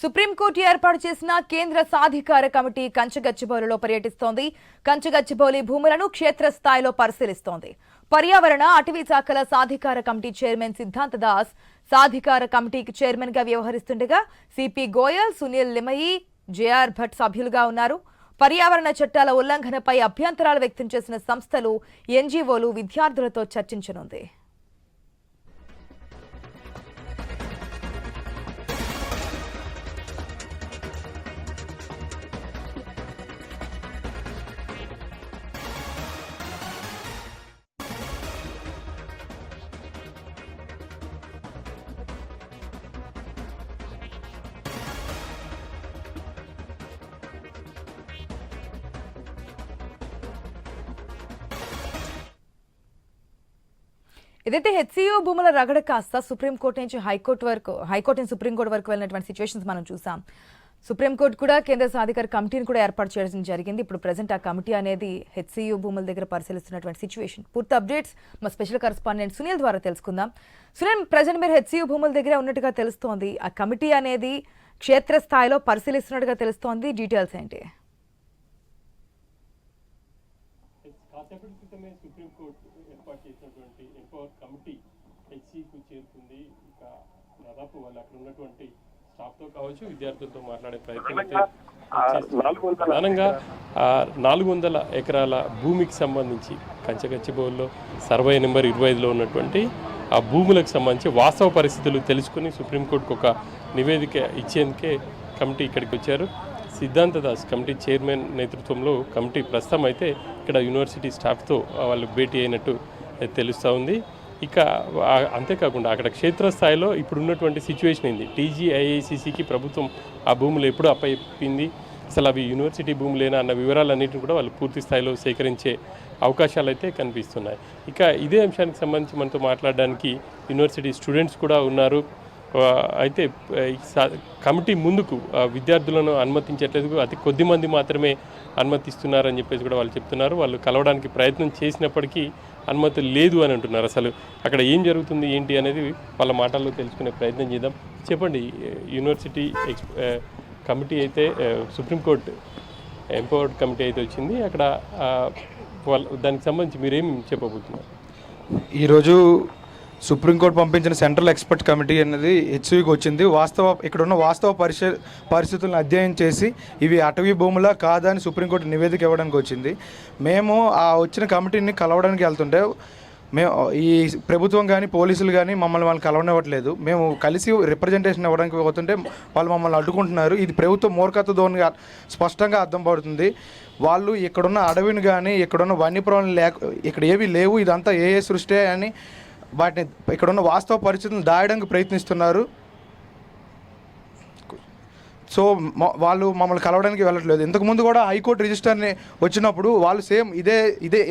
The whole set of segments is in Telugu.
సుప్రీంకోర్టు ఏర్పాటు చేసిన కేంద్ర సాధికార కమిటీ కంచగచ్చిబౌలిలో పర్యటిస్తోంది. కంచగచ్చిబౌలి భూములను క్షేత్రస్థాయిలో పరిశీలిస్తోంది. పర్యావరణ అటవీ శాఖల సాధికార కమిటీ చైర్మన్ సిద్ధాంత దాస్ సాధికార కమిటీకి చైర్మన్ గా వ్యవహరిస్తుండగా సిపి గోయల్, సునీల్ లిమయి, జేఆర్ భట్ సభ్యులుగా ఉన్నారు. పర్యావరణ చట్టాల ఉల్లంఘనపై అభ్యంతరాలు వ్యక్తం చేసిన సంస్థలు, ఎన్జీఓలు విద్యార్థులతో చర్చించనుంది. ఇదైతే హెచ్సియు భూముల రగడ కాస్త సుప్రీంకోర్టు నుంచి హైకోర్టు నుంచి సుప్రీంకోర్టు వరకు వెళ్ళినటువంటి సిచ్యువేషన్స్ మనం చూసాం. సుప్రీంకోర్టు కూడా కేంద్ర సాధికార కమిటీని కూడా ఏర్పాటు చేయడం జరిగింది. ఇప్పుడు ప్రజెంట్ ఆ కమిటీ అనేది హెచ్సియు భూముల దగ్గర పరిశీలిస్తున్నటువంటి సిచ్యువేషన్. పూర్తి అప్డేట్స్ మా స్పెషల్ కరెస్పాండెంట్ సునీల్ ద్వారా తెలుసుకుందాం. సునీల్, ప్రజెంట్ మీరు హెచ్సియు భూముల దగ్గర ఉన్నట్టుగా తెలుస్తోంది. ఆ కమిటీ అనేది క్షేత్రస్థాయిలో పరిశీలిస్తున్నట్టుగా తెలుస్తోంది. డీటెయిల్స్ ఏంటి? కమిటీ హెచ్సికు చేరుకుంది. ఇక దాదాపు వాళ్ళు అక్కడ ఉన్నటువంటి స్టాఫ్తో కావచ్చు, విద్యార్థులతో మాట్లాడే ప్రయత్నం అయితే ప్రధానంగా 400 ఎకరాల భూమికి సంబంధించి కంచగచ్చిబౌలిలో సర్వే నెంబర్ 25లో ఉన్నటువంటి ఆ భూములకు సంబంధించి వాస్తవ పరిస్థితులు తెలుసుకుని సుప్రీంకోర్టుకు ఒక నివేదిక ఇచ్చేందుకే కమిటీ ఇక్కడికి వచ్చారు. సిద్ధాంత దాస్ కమిటీ చైర్మన్ నేతృత్వంలో కమిటీ ప్రస్తుతం అయితే ఇక్కడ యూనివర్సిటీ స్టాఫ్తో వాళ్ళు భేటీ అయినట్టు తెలుస్తూ ఉంది. ఇక అంతేకాకుండా అక్కడ క్షేత్రస్థాయిలో ఇప్పుడు ఉన్నటువంటి సిచ్యువేషన్ ఏంది, టీజీఐఐసిసికి ప్రభుత్వం ఆ భూములు ఎప్పుడు అప్పయింది, అసలు అవి యూనివర్సిటీ భూములేనా అన్న వివరాలన్నింటినీ కూడా వాళ్ళు పూర్తి స్థాయిలో సేకరించే అవకాశాలు అయితే కనిపిస్తున్నాయి. ఇక ఇదే అంశానికి సంబంధించి మనతో మాట్లాడడానికి యూనివర్సిటీ స్టూడెంట్స్ కూడా ఉన్నారు. అయితే కమిటీ ముందుకు విద్యార్థులను అనుమతించట్లేదు, అతి కొద్ది మంది మాత్రమే అనుమతిస్తున్నారని చెప్పేసి కూడా వాళ్ళు చెప్తున్నారు. వాళ్ళు కలవడానికి ప్రయత్నం చేసినప్పటికీ అనుమతి లేదు అని అంటున్నారు. అసలు అక్కడ ఏం జరుగుతుంది ఏంటి అనేది వాళ్ళ మాటల్లో తెలుసుకునే ప్రయత్నం చేద్దాం. చెప్పండి, యూనివర్సిటీ కమిటీ అయితే సుప్రీంకోర్టు ఎంపవర్డ్ కమిటీ అయితే వచ్చింది, అక్కడ దానికి సంబంధించి మీరేం చెప్పబోతున్నారు? ఈరోజు సుప్రీంకోర్టు పంపించిన సెంట్రల్ ఎక్స్పర్ట్ కమిటీ అనేది హెచ్సియుకి వచ్చింది. ఇక్కడ ఉన్న వాస్తవ పరిస్థితులను అధ్యయనం చేసి ఇవి అటవీ భూములా కాదా అని సుప్రీంకోర్టు నివేదిక ఇవ్వడానికి వచ్చింది. మేము ఆ వచ్చిన కమిటీని కలవడానికి వెళ్తుంటే ఈ ప్రభుత్వం కానీ పోలీసులు కానీ వాళ్ళని కలవనివ్వట్లేదు. మేము కలిసి రిప్రజెంటేషన్ ఇవ్వడానికి పోతుంటే వాళ్ళు మమ్మల్ని అడ్డుకుంటున్నారు. ఇది ప్రభుత్వం మూర్ఖత్వ ధోరణిగా స్పష్టంగా అర్థం పడుతుంది. వాళ్ళు ఇక్కడున్న అడవిని కానీ ఇక్కడున్న వన్యప్రాణులు ఇక్కడ ఏవి లేవు, ఇదంతా ఏ సృష్టి అని వాటిని ఇక్కడున్న వాస్తవ పరిస్థితులను దాయడానికి ప్రయత్నిస్తున్నారు. సో వాళ్ళు మమ్మల్ని కలవడానికి వెళ్ళట్లేదు. ఇంతకుముందు కూడా హైకోర్టు రిజిస్టర్ని వచ్చినప్పుడు వాళ్ళు సేమ్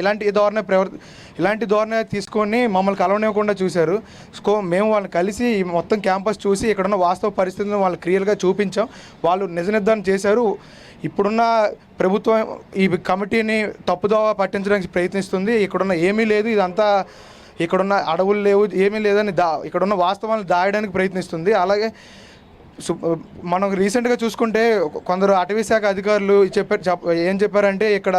ఇలాంటి ధోరణి తీసుకొని మమ్మల్ని కలవనివ్వకుండా చూశారు. మేము వాళ్ళని కలిసి మొత్తం క్యాంపస్ చూసి ఇక్కడున్న వాస్తవ పరిస్థితులను వాళ్ళు క్లియర్గా చూపించాం. వాళ్ళు నిజ నిర్ధారణ చేశారు. ఇప్పుడున్న ప్రభుత్వం ఈ కమిటీని తప్పుదోవ పట్టించడానికి ప్రయత్నిస్తుంది. ఇక్కడున్న ఏమీ లేదు, ఇదంతా ఇక్కడున్న అడవులు లేవు, ఏమీ లేదని ఇక్కడున్న వాస్తవాలను దాయడానికి ప్రయత్నిస్తుంది. అలాగే మనం రీసెంట్గా చూసుకుంటే కొందరు అటవీ శాఖ అధికారులు ఏం చెప్పారంటే ఇక్కడ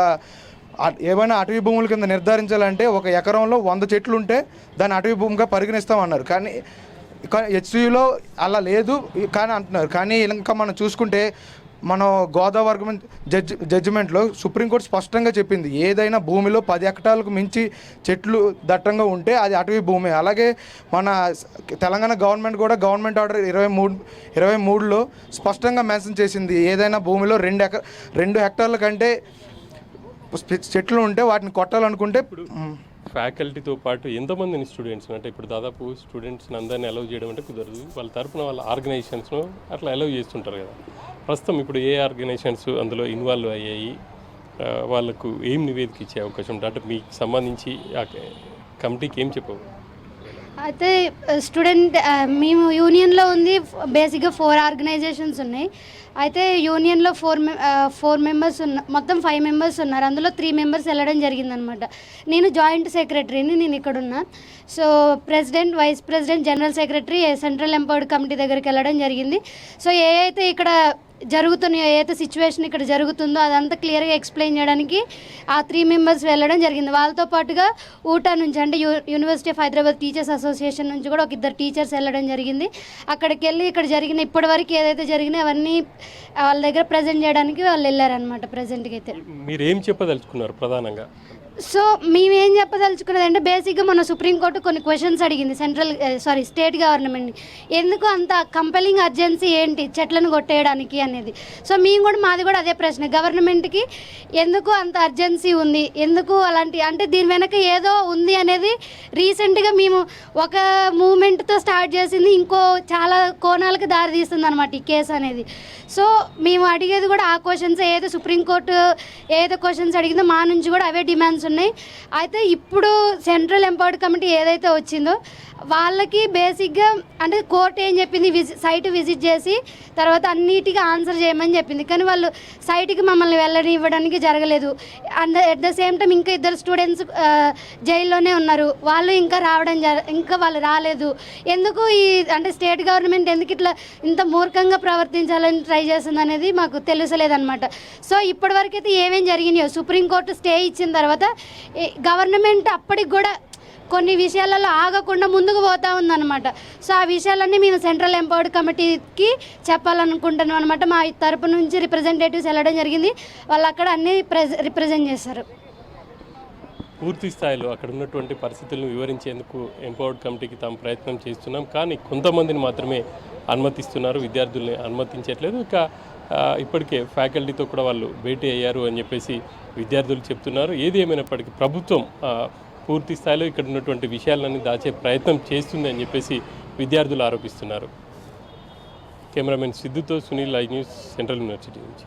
ఏమైనా అటవీ భూముల కింద నిర్ధారించాలంటే ఒక ఎకరంలో 100 చెట్లు ఉంటే దాన్ని అటవీ భూమిగా పరిగణిస్తామన్నారు. కానీ హెచ్సియులో అలా లేదు కానీ అంటున్నారు. కానీ ఇంకా మనం చూసుకుంటే మనం గోదావరి జడ్జిమెంట్లో సుప్రీంకోర్టు స్పష్టంగా చెప్పింది, ఏదైనా భూమిలో 10 హెక్టార్లకు మించి చెట్లు దట్టంగా ఉంటే అది అటవీ భూమి. అలాగే మన తెలంగాణ గవర్నమెంట్ కూడా గవర్నమెంట్ ఆర్డర్ 23లో స్పష్టంగా మెన్షన్ చేసింది, ఏదైనా భూమిలో 2 హెక్టార్ల కంటే చెట్లు ఉంటే వాటిని కొట్టాలనుకుంటే. ఫ్యాకల్టీతో పాటు ఎంతమందిని స్టూడెంట్స్ అంటే ఇప్పుడు దాదాపు స్టూడెంట్స్ని అందరినీ అలౌ చేయడం అంటే కుదరదు, వాళ్ళ తరఫున వాళ్ళ ఆర్గనైజేషన్స్ను అట్లా అలౌ చేస్తుంటారు కదా. ప్రస్తుతం ఇప్పుడు ఏ ఆర్గనైజేషన్స్ అందులో ఇన్వాల్వ్ అయ్యాయి, వాళ్ళకు ఏం నివేదిక ఇచ్చే అవకాశం ఉంటుంది అంటే మీకు సంబంధించి ఆ కమిటీకి ఏం చెప్పవు? అయితే స్టూడెంట్ మేము యూనియన్లో ఉంది. బేసిక్గా 4 ఆర్గనైజేషన్స్ ఉన్నాయి. అయితే యూనియన్లో 4 మెంబర్స్ మొత్తం 5 మెంబర్స్ ఉన్నారు. అందులో 3 మెంబర్స్ వెళ్ళడం జరిగిందనమాట. నేను జాయింట్ సెక్రటరీని, నేను ఇక్కడున్నా. So president, vice president, general secretary central empowered committee దగ్గరికి వెళ్ళడం జరిగింది. సో ఏదైతే ఇక్కడ జరుగుతున్నాయో, ఏదైతే సిచ్యువేషన్ ఇక్కడ జరుగుతుందో అదంతా క్లియర్గా ఎక్స్ప్లెయిన్ చేయడానికి ఆ 3 మెంబర్స్ వెళ్ళడం జరిగింది. వాళ్ళతో పాటుగా ఊటా నుంచి అంటే university of Hyderabad teachers association నుంచి కూడా ఒక 2 టీచర్స్ వెళ్ళడం జరిగింది. అక్కడికి వెళ్ళి ఇక్కడ జరిగిన ఇప్పటివరకు ఏదైతే జరిగినాయో అవన్నీ వాళ్ళ దగ్గర ప్రజెంట్ చేయడానికి వాళ్ళు వెళ్ళారనమాట. ప్రజెంట్కి అయితే మీరు ఏం చెప్పదలుచుకున్నారు ప్రధానంగా? సో మేమేం చెప్పదలుచుకున్నది అంటే బేసిక్గా మన సుప్రీంకోర్టు కొన్ని క్వశ్చన్స్ అడిగింది స్టేట్ గవర్నమెంట్ని. ఎందుకు అంత కంపెలింగ్ అర్జెన్సీ ఏంటి చెట్లను కొట్టేయడానికి అనేది. సో మేము కూడా మాది కూడా అదే ప్రశ్న, గవర్నమెంట్కి ఎందుకు అంత అర్జెన్సీ ఉంది, ఎందుకు అలాంటి అంటే దీని వెనక ఏదో ఉంది అనేది రీసెంట్గా మేము ఒక మూమెంట్తో స్టార్ట్ చేసింది ఇంకో చాలా కోణాలకు దారి తీస్తుంది అనమాట ఈ కేసు అనేది. సో మేము అడిగేది కూడా ఆ క్వశ్చన్స్, ఏదో సుప్రీంకోర్టు ఏదో క్వశ్చన్స్ అడిగిందో మా నుంచి కూడా అవే డిమాండ్స్ ఉన్నాయి. అయితే ఇప్పుడు సెంట్రల్ ఎంపవర్డ్ కమిటీ ఏదైతే వచ్చిందో వాళ్ళకి బేసిక్గా అంటే కోర్టు ఏం చెప్పింది, సైట్ విజిట్ చేసి తర్వాత అన్నిటికీ ఆన్సర్ చేయమని చెప్పింది. కానీ వాళ్ళు సైట్కి మమ్మల్ని వెళ్ళనివ్వడానికి జరగలేదు. And at the same time ఇంకా 2 స్టూడెంట్స్ జైల్లోనే ఉన్నారు. వాళ్ళు ఇంకా ఇంకా వాళ్ళు రాలేదు. ఎందుకు ఈ అంటే స్టేట్ గవర్నమెంట్ ఎందుకు ఇట్లా ఇంత మూర్ఖంగా ప్రవర్తించాలని ట్రై చేస్తుంది అనేది మాకు తెలుసలేదన్నమాట. సో ఇప్పటివరకు అయితే ఏమేమి జరిగినాయో సుప్రీంకోర్టు స్టే ఇచ్చిన తర్వాత గవర్నమెంట్ అప్పటికి కూడా కొన్ని విషయాలలో ఆగకుండా ముందుకు పోతూ ఉందన్నమాట. సో ఆ విషయాలన్నీ మేము సెంట్రల్ ఎంపవర్డ్ కమిటీకి చెప్పాలనుకుంటున్నాం అనమాట. మా తరపు నుంచి రిప్రజెంటేటివ్స్ వెళ్ళడం జరిగింది. వాళ్ళు అక్కడ అన్నీ రిప్రజెంట్ చేస్తారు. పూర్తి స్థాయిలో అక్కడ ఉన్నటువంటి పరిస్థితులను వివరించేందుకు ఎంపవర్డ్ కమిటీకి తాము ప్రయత్నం చేస్తున్నాం. కానీ కొంతమందిని మాత్రమే అనుమతిస్తున్నారు, విద్యార్థుల్ని అనుమతించట్లేదు. ఇక ఇప్పటికే ఫ్యాకల్టీతో కూడా వాళ్ళు భేటీ అయ్యారు అని చెప్పేసి విద్యార్థులు చెప్తున్నారు. ఏది ఏమైనప్పటికీ ప్రభుత్వం పూర్తి స్థాయిలో ఇక్కడ ఉన్నటువంటి విషయాలన్నీ దాచే ప్రయత్నం చేస్తుంది అని చెప్పేసి విద్యార్థులు ఆరోపిస్తున్నారు. కెమెరామెన్ సిద్ధుతో Sunil, I news, central university నుంచి.